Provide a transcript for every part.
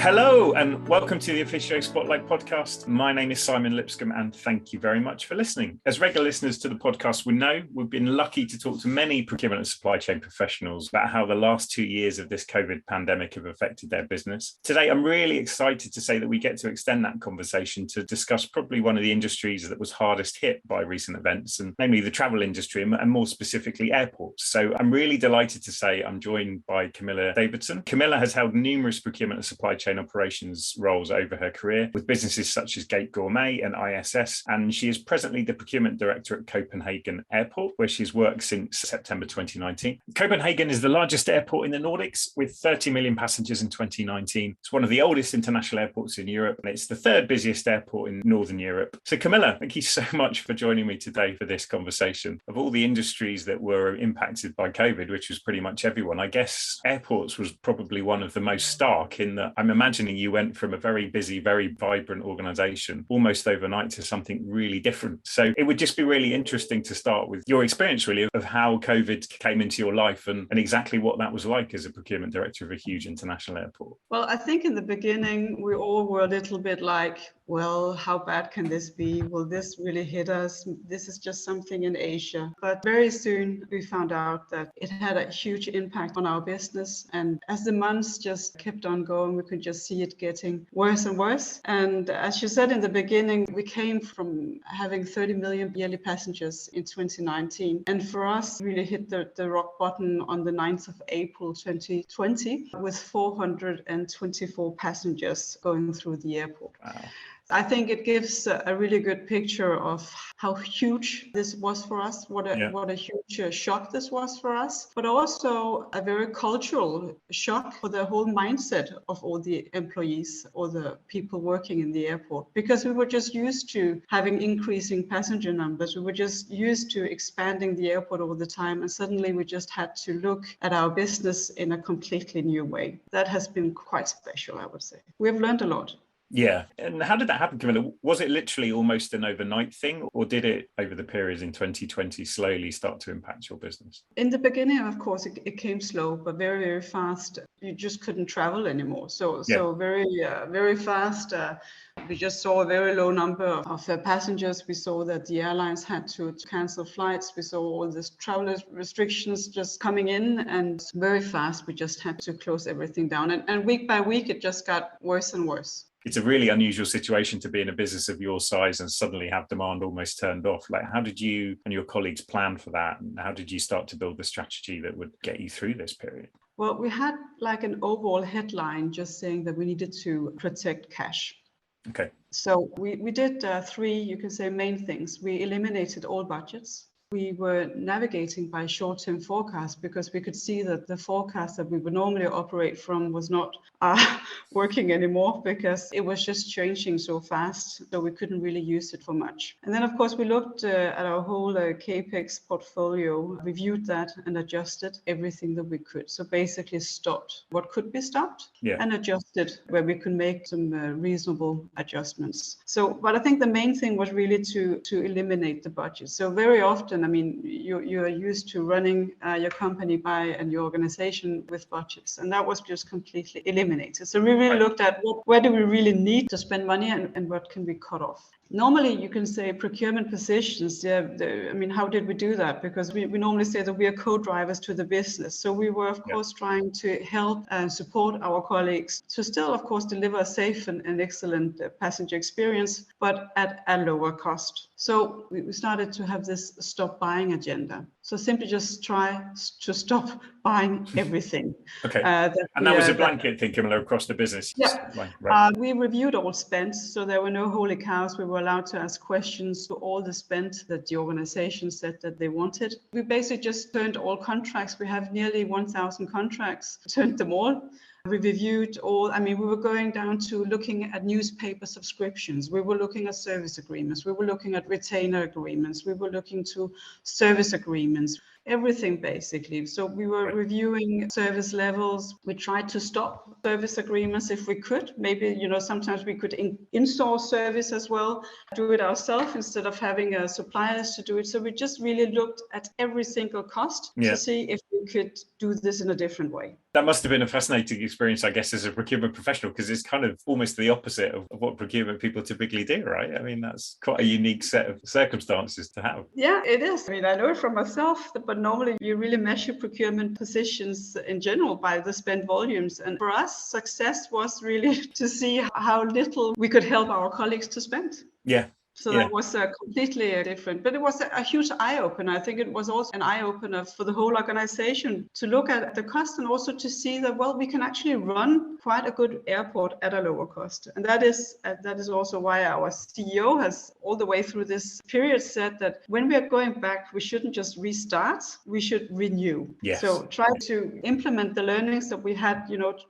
Hello and welcome to the Officio Spotlight podcast. My name is Simon Lipscomb and thank you very much for listening. As regular listeners to the podcast will know, we've been lucky to talk to many procurement and supply chain professionals about how the last 2 years of this COVID pandemic have affected their business. Today, I'm really excited to say that we get to extend that conversation to discuss probably one of the industries that was hardest hit by recent events, and namely the travel industry and more specifically airports. So I'm really delighted to say I'm joined by Camilla Davidsen. Camilla has held numerous procurement and supply chain operations roles over her career with businesses such as Gate Gourmet and ISS, and she is presently the procurement director at Copenhagen Airport, where she's worked since September 2019. Copenhagen is the largest airport in the Nordics with 30 million passengers in 2019. It's one of the oldest international airports in Europe, and it's the third busiest airport in Northern Europe. So Camilla, thank you so much for joining me today for this conversation. Of all the industries that were impacted by COVID, which was pretty much everyone, I guess airports was probably one of the most stark in that I'm imagining you went from a very busy, very vibrant organization almost overnight to something really different. So it would just be really interesting to start with your experience really of how COVID came into your life and exactly what that was like as a procurement director of a huge international airport. Well, I think in the beginning, we all were a little bit like, well, how bad can this be? Will this really hit us? This is just something in Asia. But very soon we found out that it had a huge impact on our business. And as the months just kept on going, we could just see it getting worse and worse. And as you said in the beginning, we came from having 30 million yearly passengers in 2019. And for us, really hit the rock bottom on the 9th of April 2020 with 424 passengers going through the airport. Wow. I think it gives a really good picture of how huge this was for us, what a huge shock this was for us, but also a very cultural shock for the whole mindset of all the employees or the people working in the airport, because we were just used to having increasing passenger numbers. We were just used to expanding the airport all the time, and suddenly we just had to look at our business in a completely new way. That has been quite special, I would say. We've learned a lot. Yeah. And how did that happen, Camilla? Was it literally almost an overnight thing, or did it over the period in 2020 slowly start to impact your business? In the beginning, of course, it came slow, but very, very fast. You just couldn't travel anymore. So very fast. We just saw a very low number of passengers. We saw that the airlines had to cancel flights. We saw all these travel restrictions just coming in, and very fast we just had to close everything down. And week by week, it just got worse and worse. It's a really unusual situation to be in a business of your size and suddenly have demand almost turned off. Like, how did you and your colleagues plan for that? And how did you start to build the strategy that would get you through this period? Well, we had like an overall headline just saying that we needed to protect cash. Okay. So we did three, you can say, main things. We eliminated all budgets. We were navigating by short-term forecast because we could see that the forecast that we would normally operate from was not working anymore because it was just changing so fast. So we couldn't really use it for much. And then, of course, we looked at our whole CAPEX portfolio, reviewed that and adjusted everything that we could. So basically stopped what could be stopped and adjusted where we could make some reasonable adjustments. So, but I think the main thing was really to eliminate the budget. So very often, I mean, you are used to running your company and your organization with budgets, and that was just completely eliminated. So we really looked at where do we really need to spend money and what can we cut off. Normally, you can say procurement positions. I mean, how did we do that? Because we normally say that we are co-drivers to the business. So we were, of course, trying to help and support our colleagues to still, of course, deliver a safe and excellent passenger experience, but at a lower cost. So we started to have this stop buying agenda. So simply just try to stop buying everything. Okay. And that was a blanket thing, Camilla, across the business. Yeah. Right. We reviewed all spend, so there were no holy cows. We were allowed to ask questions to all the spend that the organization said that they wanted. We basically just turned all contracts. We have nearly 1,000 contracts, turned them all. We reviewed all, I mean, we were going down to looking at newspaper subscriptions. We were looking at service agreements. We were looking at retainer agreements. We were looking to service agreements. everything basically. So we were reviewing service levels. We tried to stop service agreements if we could. Maybe, sometimes we could in-source service as well, do it ourselves instead of having suppliers to do it. So we just really looked at every single cost to see if we could do this in a different way. That must have been a fascinating experience, I guess, as a procurement professional, because it's kind of almost the opposite of what procurement people typically do, right? I mean, that's quite a unique set of circumstances to have. Yeah, it is. I mean, I know it from myself, but normally you really measure procurement positions in general by the spend volumes. And for us, success was really to see how little we could help our colleagues to spend. Yeah. So that was completely different, but it was a huge eye-opener. I think it was also an eye-opener for the whole organization to look at the cost and also to see that, well, we can actually run quite a good airport at a lower cost. And that is also why our CEO has all the way through this period said that when we are going back, we shouldn't just restart, we should renew. Yes. So try to implement the learnings that we had,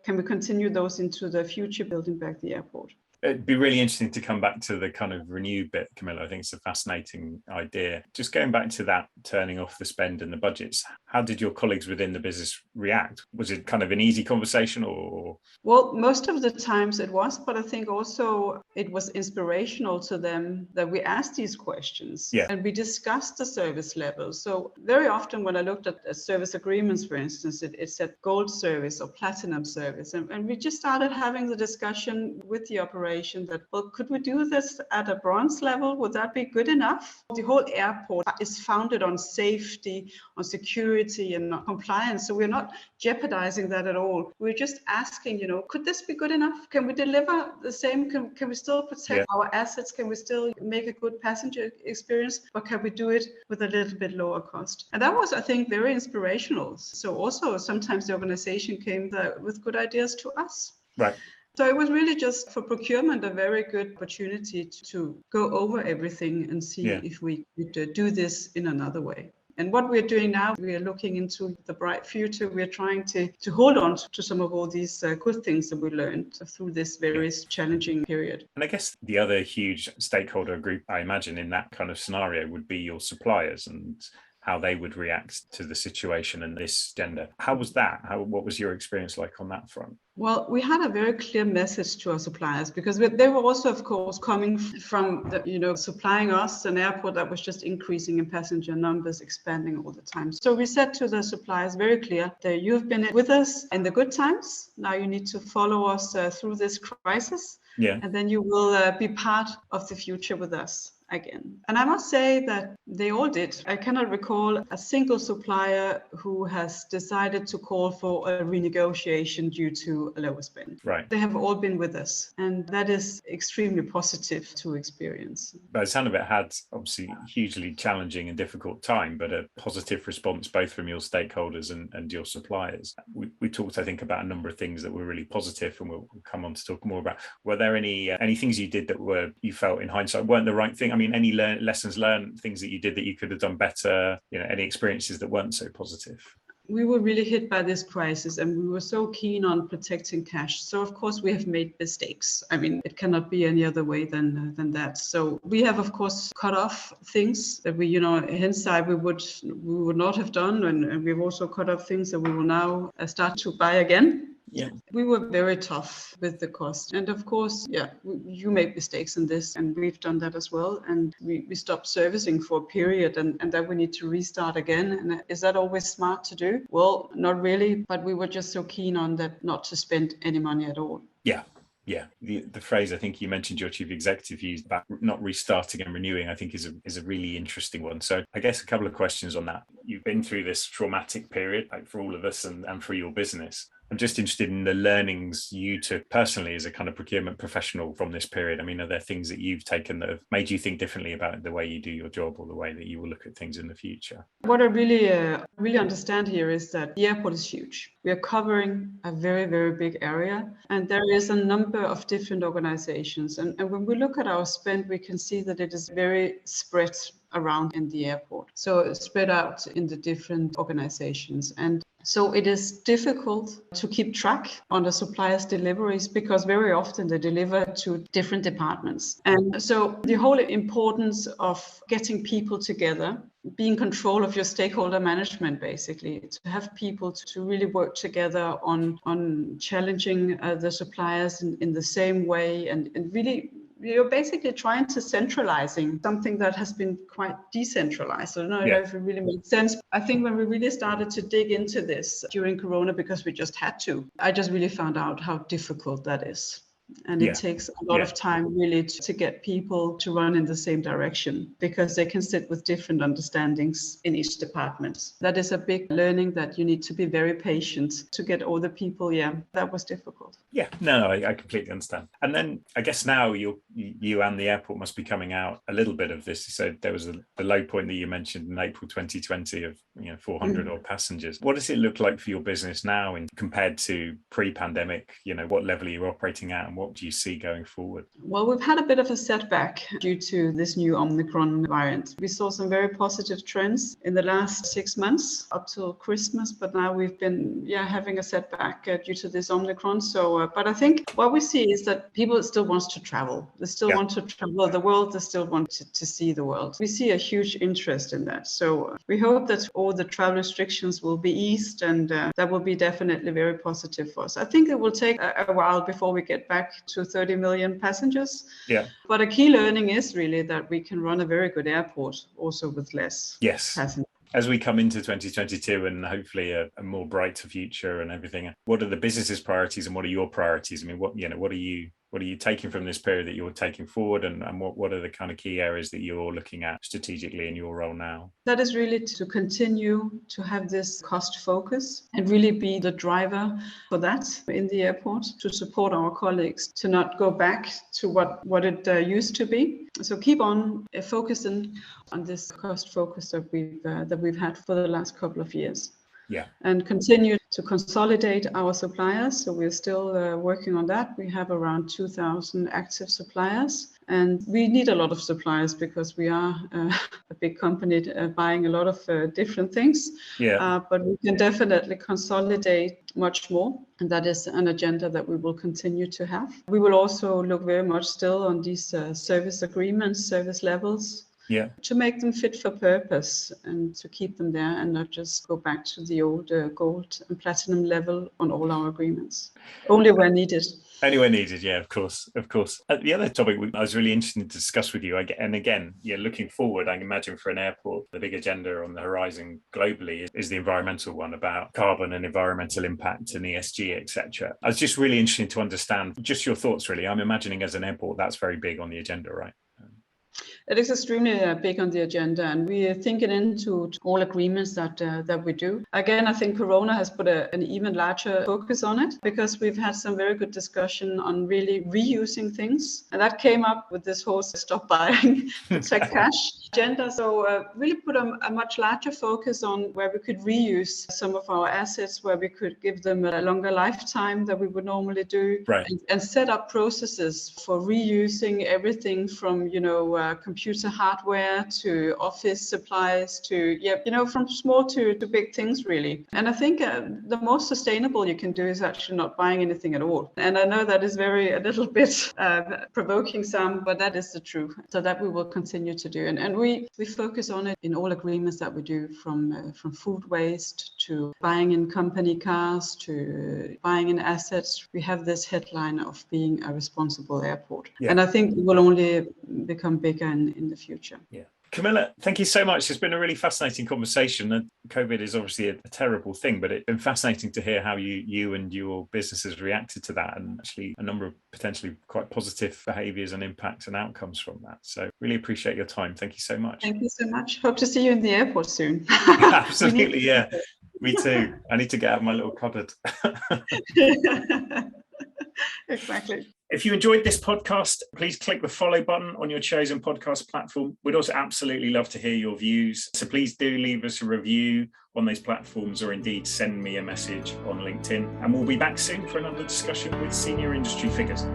can we continue those into the future building back the airport? It'd be really interesting to come back to the kind of renew bit, Camilla. I think it's a fascinating idea. Just going back to that, turning off the spend and the budgets, how did your colleagues within the business react? Was it kind of an easy conversation or? Well, most of the times it was, but I think also it was inspirational to them that we asked these questions and we discussed the service levels. So very often when I looked at service agreements, for instance, it said gold service or platinum service. And we just started having the discussion with the operation that, well, could we do this at a bronze level? Would that be good enough? The whole airport is founded on safety, on security and compliance. So we're not jeopardizing that at all. We're just asking, could this be good enough? Can we deliver the same? Can we still protect our assets? Can we still make a good passenger experience? But can we do it with a little bit lower cost? And that was, I think, very inspirational. So also sometimes the organization came with good ideas to us. Right. So it was really just for procurement a very good opportunity to go over everything and see if we could do this in another way. And what we're doing now, we are looking into the bright future. We're trying to hold on to some of all these good things that we learned through this very challenging period. And I guess the other huge stakeholder group, I imagine, in that kind of scenario would be your suppliers and how they would react to the situation and this agenda. How was that? What was your experience like on that front? Well, we had a very clear message to our suppliers because they were also, of course, coming from supplying us an airport that was just increasing in passenger numbers, expanding all the time. So we said to the suppliers very clear that you have been with us in the good times. Now you need to follow us through this crisis. Yeah. And then you will be part of the future with us again. And I must say that they all did. I cannot recall a single supplier who has decided to call for a renegotiation due to a lower spend. Right. They have all been with us. And that is extremely positive to experience. By the sound of it, had obviously hugely challenging and difficult time, but a positive response both from your stakeholders and your suppliers. We talked, I think, about a number of things that were really positive, and we'll come on to talk more about. Were there any things you did that you felt in hindsight weren't the right thing? I mean, any lessons learned, things that you did that you could have done better, any experiences that weren't so positive? We were really hit by this crisis and we were so keen on protecting cash. So of course we have made mistakes. I mean, it cannot be any other way than that. So we have, of course, cut off things that we, hindsight we would not have done. And we've also cut off things that we will now start to buy again. Yeah, we were very tough with the cost. And of course, you make mistakes in this and we've done that as well. And we stopped servicing for a period and then we need to restart again. And is that always smart to do? Well, not really, but we were just so keen on that not to spend any money at all. Yeah. Yeah, the phrase I think you mentioned your chief executive used about not restarting and renewing, I think is a really interesting one. So I guess a couple of questions on that. You've been through this traumatic period, like for all of us and for your business. I'm just interested in the learnings you took personally as a kind of procurement professional from this period. I mean, are there things that you've taken that have made you think differently about the way you do your job or the way that you will look at things in the future? What I really understand here is that the airport is huge. We are covering a very, very big area and there is a number of different organizations. And when we look at our spend, we can see that it is very spread around in the airport. So spread out in the different organizations. And So it is difficult to keep track on the suppliers' deliveries because very often they deliver to different departments. And so the whole importance of getting people together, be in control of your stakeholder management, basically, to have people to really work together on challenging the suppliers in the same way and really you're basically trying to centralizing something that has been quite decentralized. I don't know if it really makes sense. I think when we really started to dig into this during Corona, because we just had to, I just really found out how difficult that is. And it takes a lot of time really to get people to run in the same direction because they can sit with different understandings in each department. That is a big learning that you need to be very patient to get all the people. Yeah, that was difficult. Yeah, no, I completely understand. And then I guess now you and the airport must be coming out a little bit of this. So there was the low point that you mentioned in April 2020 of 400 odd passengers. What does it look like for your business now compared to pre-pandemic? What level are you operating at and what do you see going forward? Well, we've had a bit of a setback due to this new Omicron variant. We saw some very positive trends in the last 6 months up till Christmas, but now we've been having a setback due to this Omicron. So, but I think what we see is that people still want to travel. They still want to travel the world. They still want to see the world. We see a huge interest in that. So we hope that all the travel restrictions will be eased and that will be definitely very positive for us. I think it will take a while before we get back to 30 million passengers. Yeah. But a key learning is really that we can run a very good airport also with less passengers. As we come into 2022 and hopefully a more brighter future and everything, what are the business's priorities and what are your priorities? I mean, what are you taking from this period that you're taking forward and what are the kind of key areas that you're looking at strategically in your role now? That is really to continue to have this cost focus and really be the driver for that in the airport, to support our colleagues to not go back to what it used to be. So keep on focusing on this cost focus that we've had for the last couple of years. Yeah, and continue to consolidate our suppliers. So we're still working on that. We have around 2,000 active suppliers, and we need a lot of suppliers because we are a big company buying a lot of different things. Yeah, but we can definitely consolidate much more, and that is an agenda that we will continue to have. We will also look very much still on these service agreements, service levels. Yeah, to make them fit for purpose and to keep them there and not just go back to the old gold and platinum level on all our agreements, only where needed. Anywhere needed, yeah, of course. The other topic I was really interested to discuss with you, and again, looking forward, I can imagine for an airport, the big agenda on the horizon globally is the environmental one about carbon and environmental impact and ESG, etc. I was just really interested to understand just your thoughts, really. I'm imagining as an airport, that's very big on the agenda, right? It is extremely big on the agenda, and we are thinking into all agreements that we do. Again, I think Corona has put an even larger focus on it because we've had some very good discussion on really reusing things, and that came up with this whole stop buying, protect cash agenda. So really put a much larger focus on where we could reuse some of our assets, where we could give them a longer lifetime than we would normally do, right, and set up processes for reusing everything from computer hardware to office supplies to from small to big things really. And I think the most sustainable you can do is actually not buying anything at all. And I know that is a little bit provoking some, but that is the truth. So that we will continue to do, and we focus on it in all agreements that we do, from food waste to buying in company cars to buying in assets. We have this headline of being a responsible airport, and I think it will only become bigger in the future. Yeah. Camilla, thank you so much. It's been a really fascinating conversation. And COVID is obviously a terrible thing, but it's been fascinating to hear how you and your businesses reacted to that, and actually a number of potentially quite positive behaviours and impacts and outcomes from that. So really appreciate your time. Thank you so much. Thank you so much. Hope to see you in the airport soon. Absolutely, yeah. Me too. I need to get out of my little cupboard. Exactly. If you enjoyed this podcast, please click the follow button on your chosen podcast platform. We'd also absolutely love to hear your views. So please do leave us a review on those platforms, or indeed send me a message on LinkedIn. And we'll be back soon for another discussion with senior industry figures.